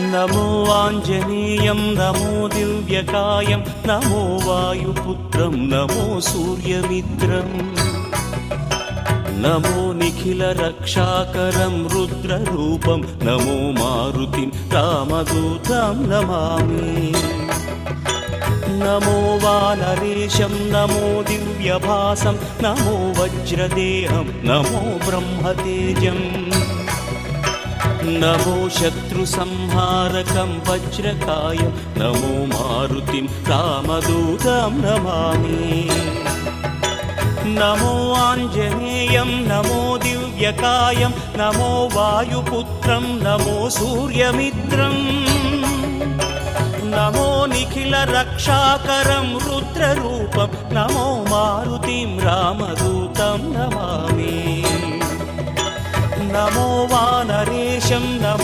నమో ఆంజనేయం నమో దివ్యకాయం నమో వాయుపుత్రం నమో సూర్యమిత్రం నమో నిఖిల రక్షాకరం రుద్రరూపం నమో మారుతిం రామదూతం నమామి నమో వానరేశం నమో దివ్యభాసం నమో వజ్రదేహం నమో బ్రహ్మతేజం నమో శత్రు సంహారకం వజ్రకాయం నమో మారుతిం రామదూతం నమామి నమో ఆంజనేయం నమో దివ్యకాయం నమో వాయుపుత్రం నమో సూర్యమిత్రం నమో నిఖిల రక్షాకరం రుద్రరూపం నమో మారుతిం రామదూతం నమామి నమో వానరేశం నమో